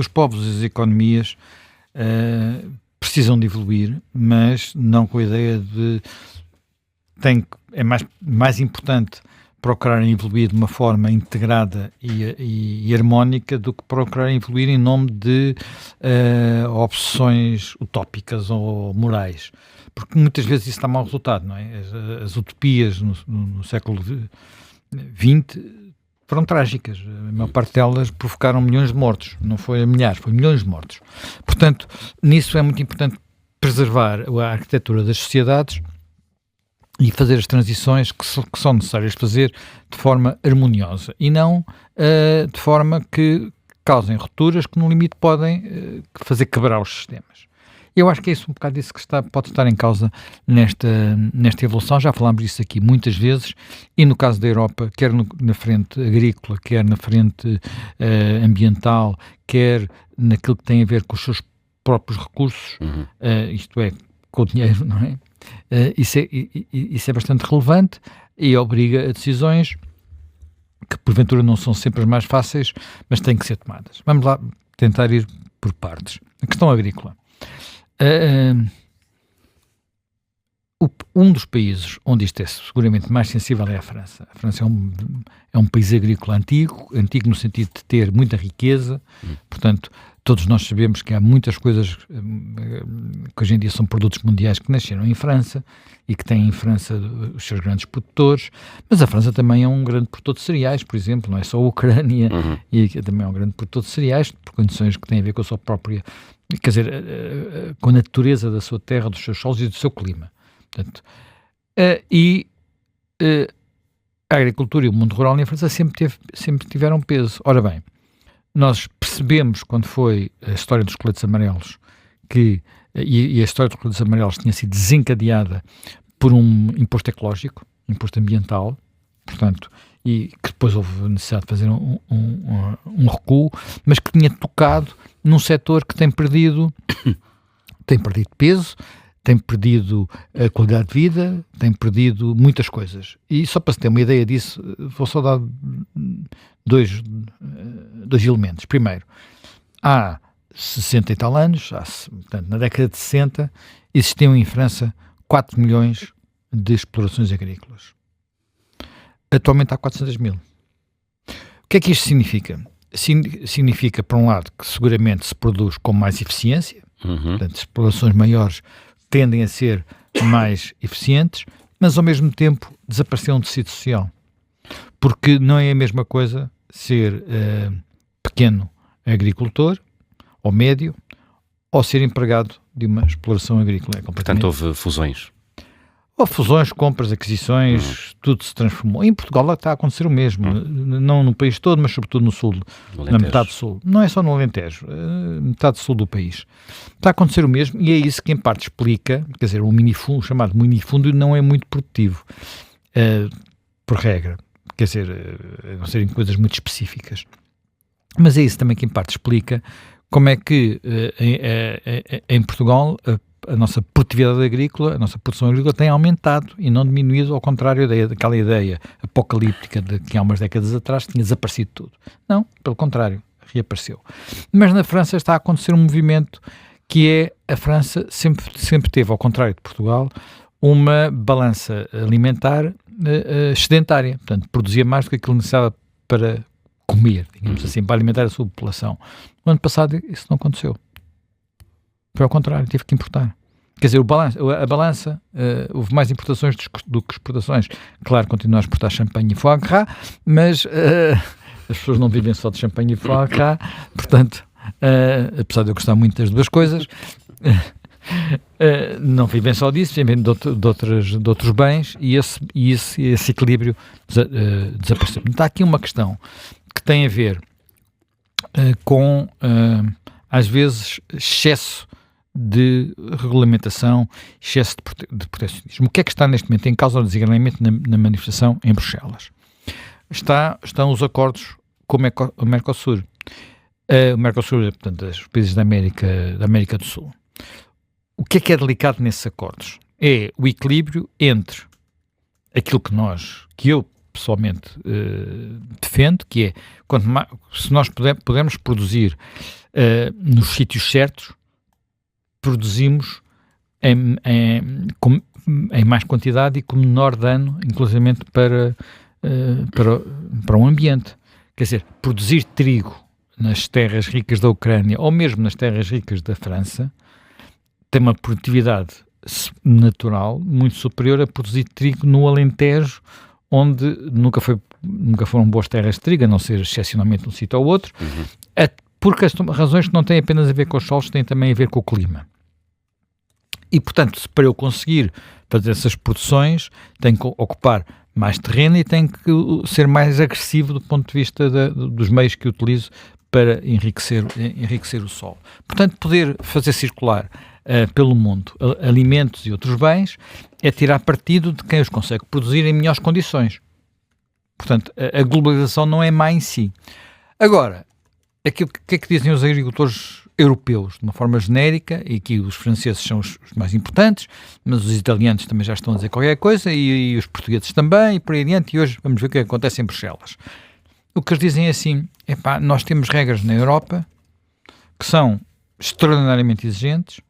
Os povos e as economias precisam de evoluir, mas não com a ideia de é mais importante procurar evoluir de uma forma integrada e harmónica do que procurar evoluir em nome de obsessões utópicas ou morais. Porque muitas vezes isso dá mau resultado, não é? As utopias no século XX foram trágicas. A maior parte delas provocaram milhões de mortos. Não foi milhares, foi milhões de mortos. Portanto, nisso é muito importante preservar a arquitetura das sociedades e fazer as transições que são necessárias fazer de forma harmoniosa e não de forma que causem rupturas que no limite podem fazer quebrar os sistemas. Eu acho que é isso um bocado disso que pode estar em causa nesta evolução. Já falámos disso aqui muitas vezes e no caso da Europa, quer na frente agrícola, quer na frente ambiental, quer naquilo que tem a ver com os seus próprios recursos, isto é, com o dinheiro, não é? Isso é bastante relevante e obriga a decisões que porventura não são sempre as mais fáceis, mas têm que ser tomadas. Vamos lá tentar ir por partes. A questão agrícola. Um dos países onde isto é seguramente mais sensível é a França. A França é um país agrícola antigo no sentido de ter muita riqueza, portanto, todos nós sabemos que há muitas coisas que hoje em dia são produtos mundiais que nasceram em França e que têm em França os seus grandes produtores, mas a França também é um grande produtor de cereais, por exemplo, não é só a Ucrânia, e também é um grande produtor de cereais, por condições que têm a ver com a sua própria, quer dizer, com a natureza da sua terra, dos seus solos e do seu clima. Portanto, a agricultura e o mundo rural na França sempre tiveram peso. Ora bem, nós percebemos quando foi a história dos coletes amarelos e a história dos coletes amarelos tinha sido desencadeada por um imposto ecológico, imposto ambiental, portanto, e que depois houve necessidade de fazer um recuo, mas que tinha tocado num setor que tem perdido peso, tem perdido a qualidade de vida, tem perdido muitas coisas. E só para se ter uma ideia disso, vou só dar dois elementos. Primeiro, há 60 e tal anos, portanto, na década de 60, existiam em França 4 milhões de explorações agrícolas. Atualmente há 400 mil. O que é que isto significa? Significa, por um lado, que seguramente se produz com mais eficiência, portanto, explorações maiores tendem a ser mais eficientes, mas ao mesmo tempo desapareceu um tecido social. Porque não é a mesma coisa ser pequeno agricultor, ou médio, ou ser empregado de uma exploração agrícola. Portanto, houve fusões. Houve fusões, compras, aquisições, tudo se transformou. Em Portugal está a acontecer o mesmo, não no país todo, mas sobretudo no sul, na metade sul. Não é só no Alentejo, metade sul do país. Está a acontecer o mesmo e é isso que em parte explica, quer dizer, o chamado minifúndio não é muito produtivo, por regra, quer dizer, a não serem coisas muito específicas. Mas é isso também que em parte explica como é que em Portugal a nossa produtividade agrícola, a nossa produção agrícola tem aumentado e não diminuído, ao contrário daquela ideia apocalíptica de que há umas décadas atrás tinha desaparecido tudo. Não, pelo contrário, reapareceu. Mas na França está a acontecer um movimento que é, a França sempre teve, ao contrário de Portugal, uma balança alimentar excedentária, portanto, produzia mais do que aquilo necessário para comer, digamos assim, para alimentar a sua população. No ano passado isso não aconteceu. Foi ao contrário, teve que importar. Quer dizer, a balança, houve mais importações do que exportações. Claro, continua a exportar champanhe e foie gras, mas as pessoas não vivem só de champanhe e foie gras, portanto, apesar de eu gostar muito das duas coisas, não vivem só disso, vivem de outros bens e esse equilíbrio desapareceu. Está aqui uma questão que tem a ver com, às vezes, excesso de regulamentação, excesso de protecionismo. O que é que está neste momento em causa do desigualamento na manifestação em Bruxelas? Estão os acordos com o Mercosul. O Mercosul é, portanto, os países da América do Sul. O que é delicado nesses acordos? É o equilíbrio entre aquilo que eu pessoalmente defendo, que é, se nós pudermos produzir nos sítios certos, produzimos em mais quantidade e com menor dano, inclusivamente para o ambiente. Quer dizer, produzir trigo nas terras ricas da Ucrânia ou mesmo nas terras ricas da França tem uma produtividade natural muito superior a produzir trigo no Alentejo, onde nunca foram boas terras de trigo, a não ser excepcionalmente um sítio ou outro, porque as razões que não têm apenas a ver com os solos, têm também a ver com o clima. E, portanto, para eu conseguir fazer essas produções, tenho que ocupar mais terreno e tenho que ser mais agressivo do ponto de vista dos meios que utilizo para enriquecer o solo. Portanto, poder fazer circular pelo mundo alimentos e outros bens é tirar partido de quem os consegue produzir em melhores condições. Portanto, a globalização não é má em si. Agora, o que é que dizem os agricultores europeus, de uma forma genérica, e aqui os franceses são os mais importantes, mas os italianos também já estão a dizer qualquer coisa, e os portugueses também, e por aí adiante, e hoje vamos ver o que acontece em Bruxelas. O que eles dizem é assim, nós temos regras na Europa que são extraordinariamente exigentes,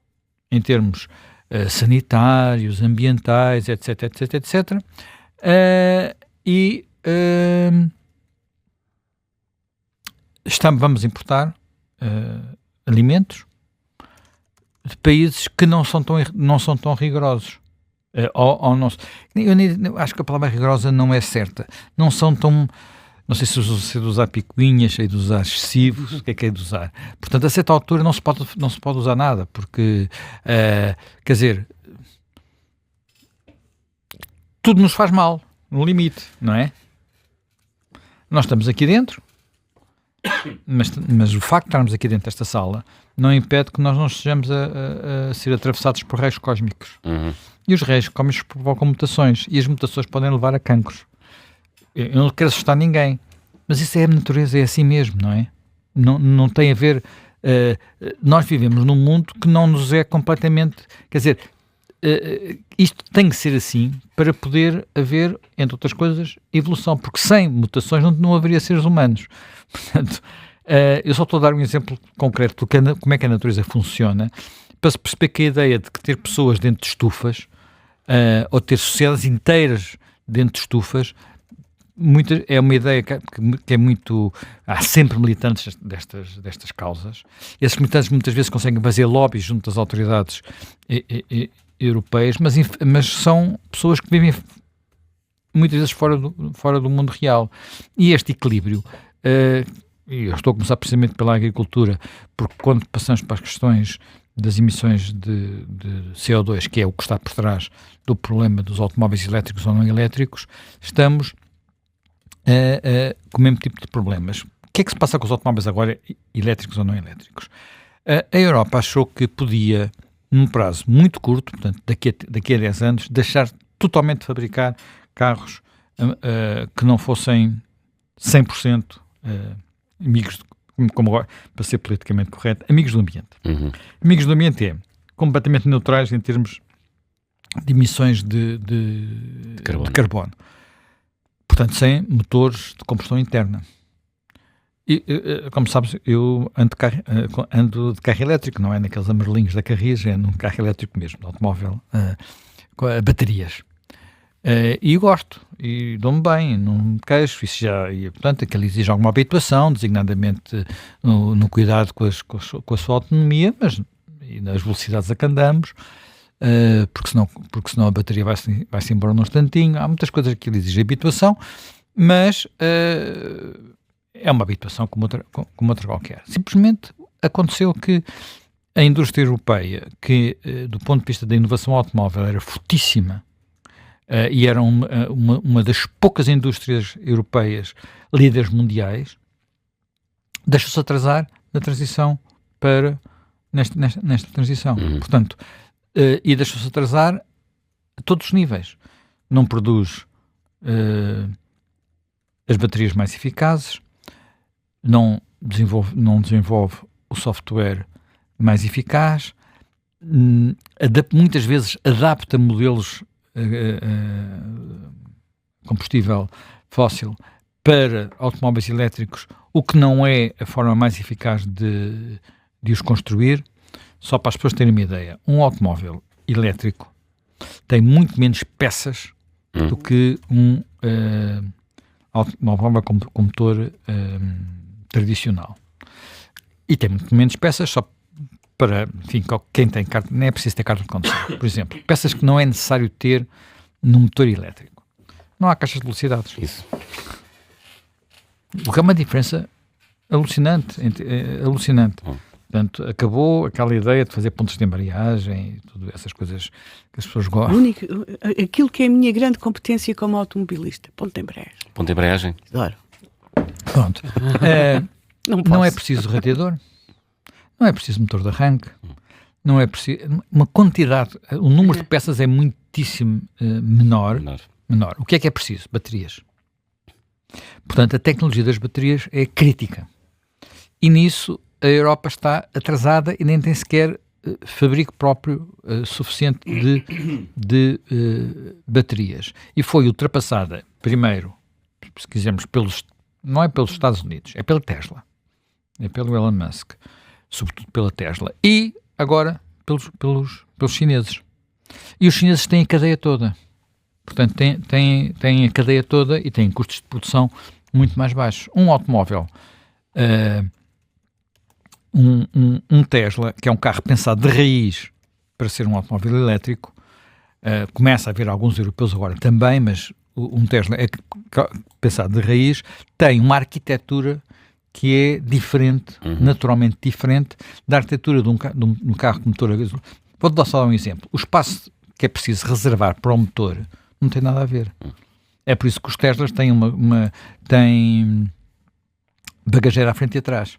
em termos sanitários, ambientais, etc, etc, etc, vamos importar alimentos de países que não são tão rigorosos. Eu acho que a palavra rigorosa não é certa. Não são tão... Não sei se é de usar picuinhas, se é de usar excessivos, o que é de usar. Portanto, a certa altura não se pode usar nada, porque, quer dizer, tudo nos faz mal, no limite, não é? Nós estamos aqui dentro, mas o facto de estarmos aqui dentro desta sala não impede que nós não estejamos a ser atravessados por raios cósmicos. E os raios cósmicos provocam mutações, e as mutações podem levar a cancros. Eu não quero assustar ninguém, mas isso é a natureza, é assim mesmo, não é? Não tem a ver... nós vivemos num mundo que não nos é completamente... Quer dizer, isto tem que ser assim para poder haver, entre outras coisas, evolução, porque sem mutações não haveria seres humanos. Portanto, eu só estou a dar um exemplo concreto de como é que a natureza funciona, para se perceber que a ideia de que ter pessoas dentro de estufas, ou ter sociedades inteiras dentro de estufas, é uma ideia que é muito... Há sempre militantes destas causas. Esses militantes muitas vezes conseguem fazer lobbies junto às autoridades europeias, mas são pessoas que vivem muitas vezes fora do mundo real. E este equilíbrio, eu estou a começar precisamente pela agricultura, porque quando passamos para as questões das emissões de CO2, que é o que está por trás do problema dos automóveis elétricos ou não elétricos, estamos com o mesmo tipo de problemas. O que é que se passa com os automóveis agora, elétricos ou não elétricos? A Europa achou que podia, num prazo muito curto, portanto daqui a 10 anos, deixar totalmente de fabricar carros que não fossem 100% amigos, como agora, para ser politicamente correto, amigos do ambiente. Amigos do ambiente é completamente neutrais em termos de emissões de carbono. Portanto, sem motores de combustão interna. E, como sabes, eu ando de carro elétrico, não é naqueles amarelinhos da Carris, é num carro elétrico mesmo, de automóvel, com baterias. E gosto, e dou-me bem, não me queixo, portanto, aquele exige alguma habituação, designadamente no cuidado com a sua autonomia, mas e nas velocidades a que andamos, porque senão a bateria vai-se embora num instantinho. Há muitas coisas que exigem habituação, mas é uma habituação como outra qualquer. Simplesmente aconteceu que a indústria europeia, que do ponto de vista da inovação automóvel era fortíssima, e era uma das poucas indústrias europeias líderes mundiais, deixou-se atrasar na transição nesta transição. Portanto, e deixou-se atrasar a todos os níveis. Não produz as baterias mais eficazes, não desenvolve o software mais eficaz, muitas vezes adapta modelos combustível fóssil para automóveis elétricos O que não é a forma mais eficaz de os construir. Só para as pessoas terem uma ideia, um automóvel elétrico tem muito menos peças do que um automóvel com motor tradicional. E tem muito menos peças só para, enfim, quem tem carta, nem é preciso ter carta de condução. Por exemplo, peças que não é necessário ter num motor elétrico. Não há caixas de velocidades. Isso. O que é uma diferença alucinante. Portanto, acabou aquela ideia de fazer pontos de embreagem e tudo essas coisas que as pessoas gostam. Aquilo que é a minha grande competência como automobilista, ponto de embreagem. Ponto de embreagem? Adoro. Pronto. Não é preciso radiador, não é preciso motor de arranque, não é preciso... Uma quantidade, o número de peças é muitíssimo menor. O que é preciso? Baterias. Portanto, a tecnologia das baterias é crítica. E nisso a Europa está atrasada e nem tem sequer fabrico próprio suficiente de baterias. E foi ultrapassada, primeiro, se quisermos, não é pelos Estados Unidos, é pela Tesla. É pelo Elon Musk. Sobretudo pela Tesla. E, agora, pelos chineses. E os chineses têm a cadeia toda. Portanto, têm a cadeia toda e têm custos de produção muito mais baixos. Um automóvel... Um Tesla, que é um carro pensado de raiz para ser um automóvel elétrico, começa a haver alguns europeus agora também, mas um Tesla é pensado de raiz, tem uma arquitetura que é diferente, naturalmente diferente, da arquitetura de um carro com motor a gasolina. Vou-te dar só um exemplo. O espaço que é preciso reservar para o motor não tem nada a ver. É por isso que os Teslas têm têm bagageira à frente e atrás.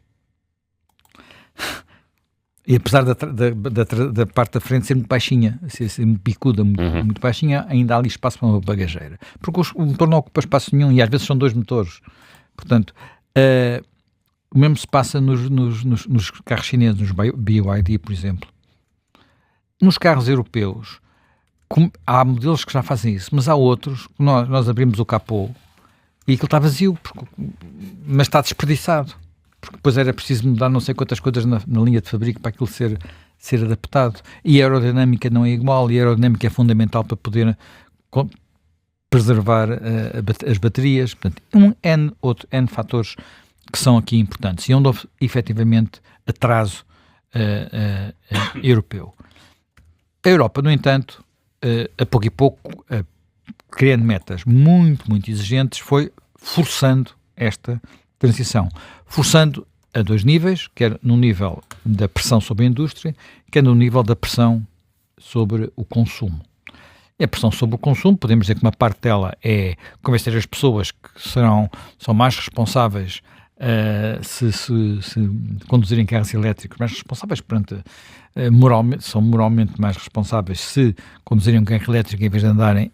E apesar da parte da frente ser muito baixinha, ser muito picuda, muito baixinha, ainda há ali espaço para uma bagageira. Porque o motor não ocupa espaço nenhum e às vezes são dois motores. Portanto, o mesmo se passa nos carros chineses, nos BYD, por exemplo. Nos carros europeus, há modelos que já fazem isso, mas há outros, nós abrimos o capô e aquilo está vazio, mas está desperdiçado. Porque depois era preciso mudar não sei quantas coisas na linha de fabrico para aquilo ser adaptado. E a aerodinâmica não é igual, e a aerodinâmica é fundamental para poder preservar as baterias. Portanto, N fatores que são aqui importantes e onde houve efetivamente atraso europeu. A Europa, no entanto, a pouco e pouco, criando metas muito, muito exigentes, foi forçando esta transição, forçando a dois níveis, quer no nível da pressão sobre a indústria, quer no nível da pressão sobre o consumo. E a pressão sobre o consumo, podemos dizer que uma parte dela é convencer as pessoas que são mais responsáveis se conduzirem carros elétricos, mais responsáveis moralmente, são moralmente mais responsáveis se conduzirem um carro elétrico em vez de andarem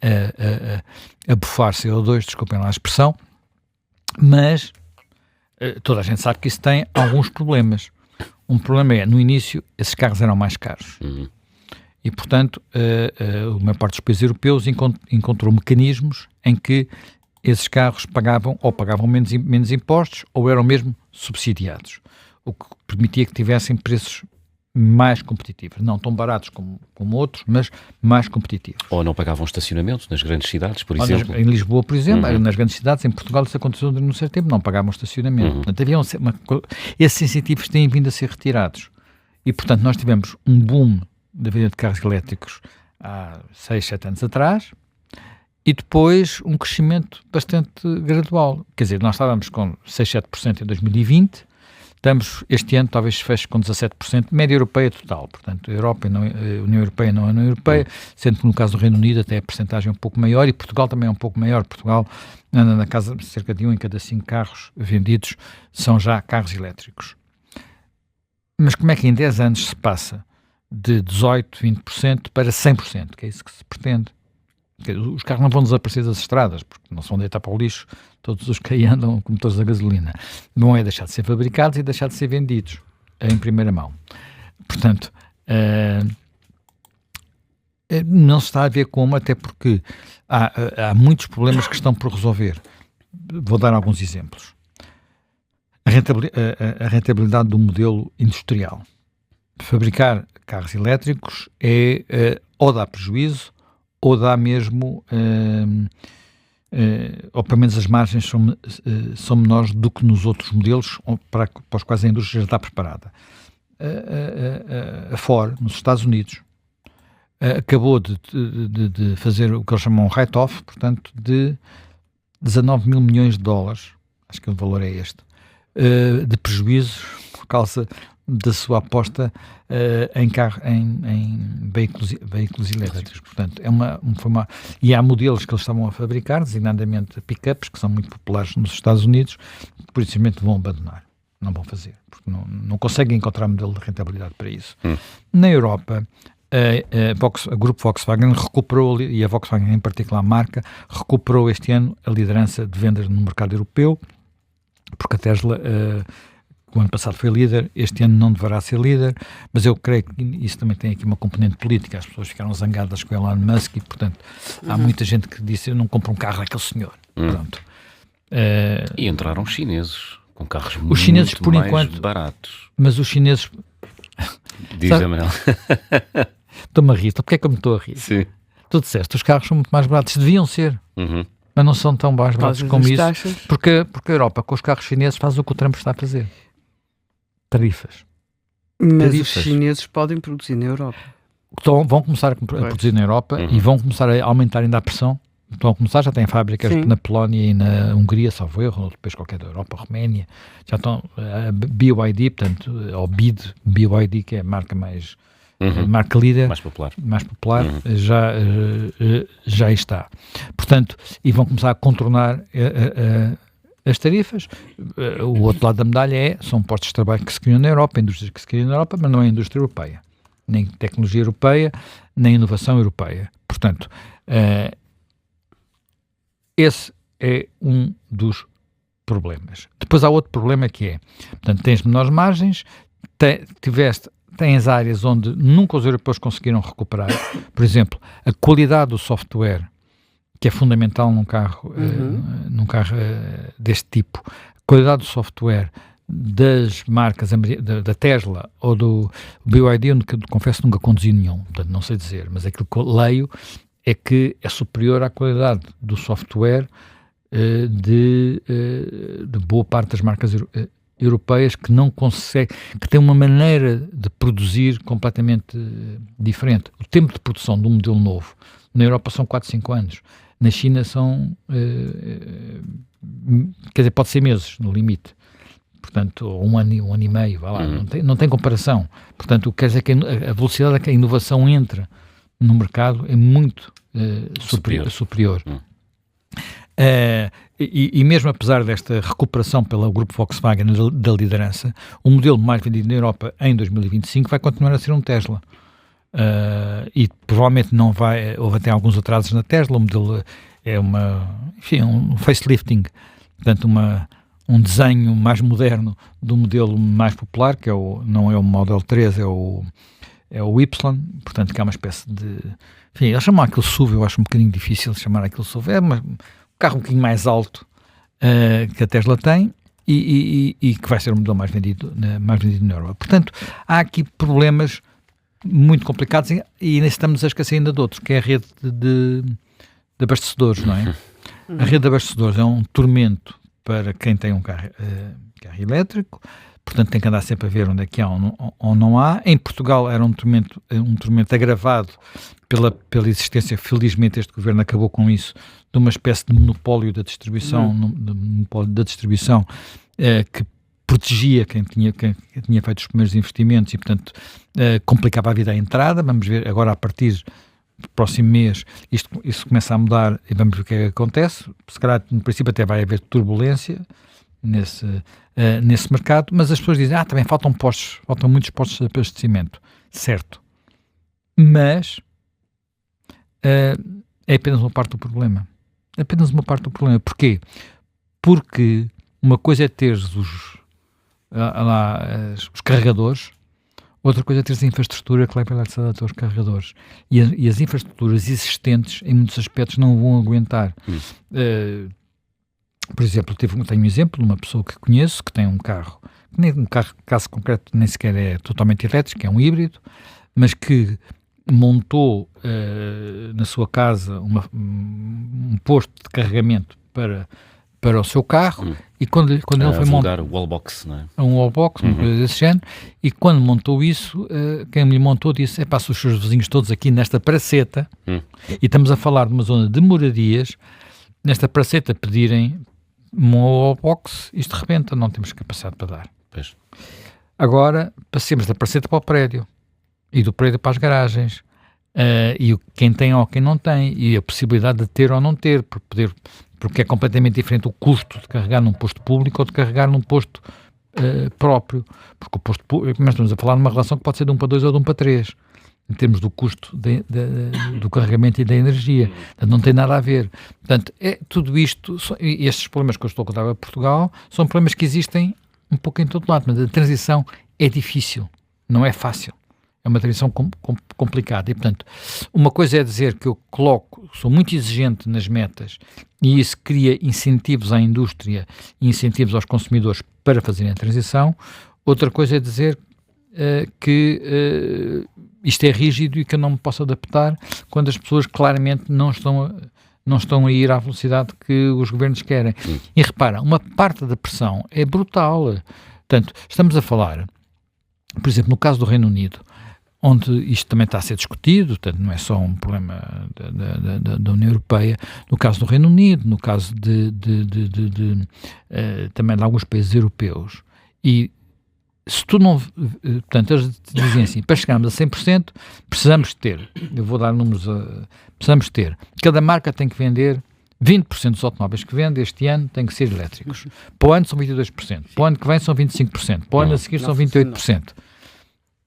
a bufar CO2, desculpem lá a expressão, mas toda a gente sabe que isso tem alguns problemas. Um problema é, no início, esses carros eram mais caros. E, portanto, a maior parte dos países europeus encontrou mecanismos em que esses carros pagavam menos impostos ou eram mesmo subsidiados, o que permitia que tivessem preços mais competitivos, não tão baratos como outros, mas mais competitivos. Ou não pagavam estacionamento nas grandes cidades, por exemplo? Em Lisboa, por exemplo, nas grandes cidades, em Portugal isso aconteceu durante um certo tempo, não pagavam estacionamento. Portanto, esses incentivos têm vindo a ser retirados. E, portanto, nós tivemos um boom da venda de carros elétricos há 6, 7 anos atrás e depois um crescimento bastante gradual. Quer dizer, nós estávamos com 6, 7% em 2020, estamos, este ano talvez feche com 17%, média europeia total, portanto, a Europa, a União Europeia não é a União Europeia, sendo que no caso do Reino Unido até a percentagem é um pouco maior e Portugal também é um pouco maior. Portugal anda na casa de cerca de 1 em cada 5 carros vendidos são já carros elétricos. Mas como é que em 10 anos se passa de 18, 20% para 100%, que é isso que se pretende? Os carros não vão desaparecer das estradas, porque não se vão deitar para o lixo todos os que aí andam com motores a gasolina. Vão é deixar de ser fabricados e deixar de ser vendidos em primeira mão. Portanto, não se está a ver como, até porque há muitos problemas que estão por resolver. Vou dar alguns exemplos. A a rentabilidade do modelo industrial. Fabricar carros elétricos ou dá prejuízo, ou dá mesmo, ou pelo menos as margens são menores do que nos outros modelos para os quais a indústria já está preparada. A Ford, nos Estados Unidos, acabou de fazer o que eles chamam um write-off, portanto, de 19 mil milhões de dólares, acho que o valor é este, de prejuízos por causa da sua aposta em veículos elétricos. Portanto, e há modelos que eles estavam a fabricar, designadamente pick-ups, que são muito populares nos Estados Unidos, que por isso simplesmente vão abandonar, não vão fazer, porque não conseguem encontrar modelo de rentabilidade para isso. Na Europa, o grupo Volkswagen recuperou, e a Volkswagen em particular a marca, recuperou este ano a liderança de vendas no mercado europeu, porque a Tesla o ano passado foi líder, este ano não deverá ser líder, mas eu creio que isso também tem aqui uma componente política. As pessoas ficaram zangadas com Elon Musk e, portanto, há muita gente que disse: eu não compro um carro àquele senhor. Pronto. E entraram os chineses com carros os chineses, muito por mais enquanto, baratos. Mas os chineses... Diz a Manel. Estou-me a rir. Porquê é que eu me estou a rir? Sim. Tu disseste, os carros são muito mais baratos. Deviam ser. Mas não são tão mais baratos como isso. Porque a Europa, com os carros chineses, faz o que o Trump está a fazer. Tarifas. Mas os chineses podem produzir na Europa. Vão começar a produzir na Europa e vão começar a aumentar ainda a pressão. Vão começar, já têm fábricas na Polónia e na Hungria, salvo erro, ou depois qualquer da Europa, Roménia. Já estão, a BYD, portanto, ou BYD, que é a marca mais... marca líder, mais popular já está. Portanto, e vão começar a contornar as tarifas. O outro lado da medalha são postos de trabalho que se criam na Europa, indústrias que se criam na Europa, mas não é a indústria europeia, nem tecnologia europeia, nem inovação europeia. Portanto, esse é um dos problemas. Depois há outro problema que é, portanto, tens menores margens, tens áreas onde nunca os europeus conseguiram recuperar. Por exemplo, a qualidade do software, que é fundamental num carro deste tipo. A qualidade do software das marcas da Tesla ou do BYD, eu confesso que nunca conduzi nenhum, portanto não sei dizer, mas aquilo que eu leio é que é superior à qualidade do software de boa parte das marcas europeias, que não consegue, que tem uma maneira de produzir completamente diferente. O tempo de produção de um modelo novo na Europa são 4, 5 anos. Na China são, quer dizer, pode ser meses, no limite. Portanto, um ano e meio, vá lá, não tem comparação. Portanto, quer dizer que a velocidade a que a inovação entra no mercado é muito superior. E mesmo apesar desta recuperação pelo grupo Volkswagen da liderança, o modelo mais vendido na Europa em 2025 vai continuar a ser um Tesla. E provavelmente não vai, houve até alguns atrasos na Tesla. O modelo é um facelifting, portanto um desenho mais moderno do modelo mais popular, que não é o Model 3, é o Y, portanto que é uma espécie de... Enfim, eles chamam aquilo SUV, eu acho um bocadinho difícil chamar aquilo SUV, é um carro um bocadinho mais alto que a Tesla tem e que vai ser o modelo mais vendido na Europa. Portanto, há aqui problemas muito complicados e ainda estamos a esquecer ainda de outro, que é a rede de abastecedores, não é? A rede de abastecedores é um tormento para quem tem um carro elétrico, portanto tem que andar sempre a ver onde é que há ou não há. Em Portugal era um tormento agravado pela existência, felizmente este governo acabou com isso, de uma espécie de monopólio da distribuição, que protegia quem tinha feito os primeiros investimentos e, portanto, complicava a vida à entrada. Vamos ver agora, a partir do próximo mês, isso começa a mudar e vamos ver o que é que acontece. Se calhar, no princípio, até vai haver turbulência nesse mercado, mas as pessoas dizem, também faltam muitos postos de abastecimento. Certo. Mas é apenas uma parte do problema. É apenas uma parte do problema. Porquê? Porque uma coisa é teres os carregadores, outra coisa é teres a infraestrutura que leva a eletricidade até os carregadores. E as infraestruturas existentes, em muitos aspectos, não vão aguentar. Por exemplo, tenho um exemplo de uma pessoa que conheço que tem um carro, caso concreto nem sequer é totalmente elétrico, é um híbrido, mas que montou na sua casa um posto de carregamento para o seu carro e quando ele foi montar o wallbox, não é? Um wallbox, uma coisa desse género, e quando montou isso, quem lhe montou disse, se os seus vizinhos todos aqui nesta praceta, e estamos a falar de uma zona de moradias, nesta praceta pedirem um wallbox, isto rebenta, não temos capacidade para dar. Pois. Agora, passemos da praceta para o prédio, e do prédio para as garagens, e quem tem ou quem não tem, e a possibilidade de ter ou não ter, porque é completamente diferente o custo de carregar num posto público ou de carregar num posto próprio, porque o posto público, mas estamos a falar de uma relação que pode ser de 1 para 2 ou de 1 para 3, em termos do custo do carregamento e da energia. Portanto, não tem nada a ver. Portanto, tudo isto, estes problemas que eu estou a contar a Portugal, são problemas que existem um pouco em todo lado, mas a transição é difícil, não é fácil. É uma transição complicada e, portanto, uma coisa é dizer que eu sou muito exigente nas metas e isso cria incentivos à indústria e incentivos aos consumidores para fazerem a transição. Outra coisa é dizer que isto é rígido e que eu não me posso adaptar quando as pessoas claramente não estão a ir à velocidade que os governos querem. E repara, uma parte da pressão é brutal. Portanto, estamos a falar, por exemplo, no caso do Reino Unido, onde isto também está a ser discutido, portanto, não é só um problema da União Europeia, no caso do Reino Unido, no caso também de alguns países europeus, e se tu não... Portanto, eles dizem assim, para chegarmos a 100%, precisamos ter, eu vou dar números, precisamos ter, cada marca tem que vender 20% dos automóveis que vende este ano têm que ser elétricos. Para o ano são 22%, para o ano que vem são 25%, para o ano a seguir são 28%.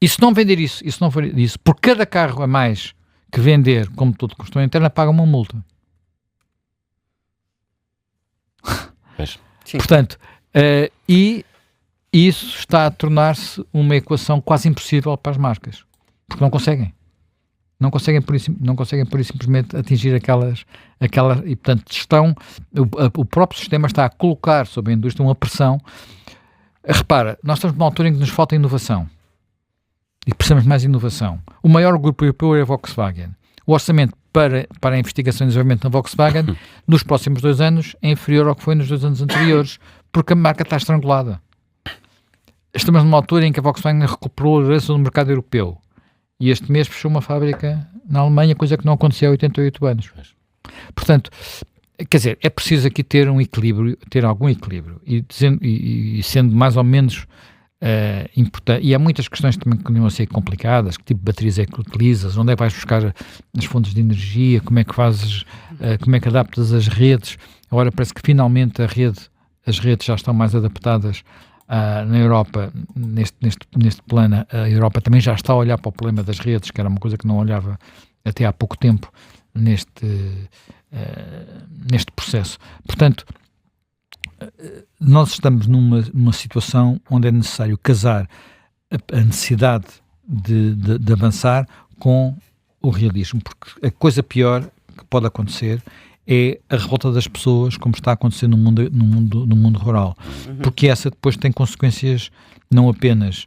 E se não vender isso, e se não for isso, por cada carro a mais que vender como todo de combustão interna, paga uma multa. Portanto, e isso está a tornar-se uma equação quase impossível para as marcas, porque não conseguem. Não conseguem por isso simplesmente atingir aquelas e portanto o próprio sistema está a colocar sobre a indústria uma pressão. Repara, nós estamos numa altura em que nos falta inovação. E precisamos de mais inovação. O maior grupo europeu é a Volkswagen. O orçamento para a investigação e desenvolvimento na Volkswagen nos próximos 2 anos é inferior ao que foi nos 2 anos anteriores, porque a marca está estrangulada. Estamos numa altura em que a Volkswagen recuperou a liderança no mercado europeu e este mês fechou uma fábrica na Alemanha, coisa que não acontecia há 88 anos. Portanto, quer dizer, é preciso aqui ter um equilíbrio, ter algum equilíbrio e sendo mais ou menos importante, e há muitas questões também que continuam a ser complicadas, que tipo de baterias é que utilizas, onde é que vais buscar as fontes de energia, como é que fazes, como é que adaptas as redes. Agora parece que finalmente as redes já estão mais adaptadas na Europa, neste plano. A Europa também já está a olhar para o problema das redes, que era uma coisa que não olhava até há pouco tempo neste processo. Portanto, nós estamos numa situação onde é necessário casar a necessidade de avançar com o realismo, porque a coisa pior que pode acontecer é a revolta das pessoas, como está a acontecer no mundo rural, porque essa depois tem consequências não apenas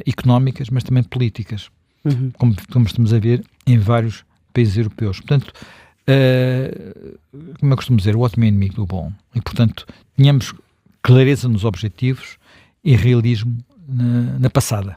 económicas, mas também políticas, como estamos a ver em vários países europeus. Portanto, como eu costumo dizer, o ótimo é inimigo do bom. E, portanto, tenhamos clareza nos objetivos e realismo na passada.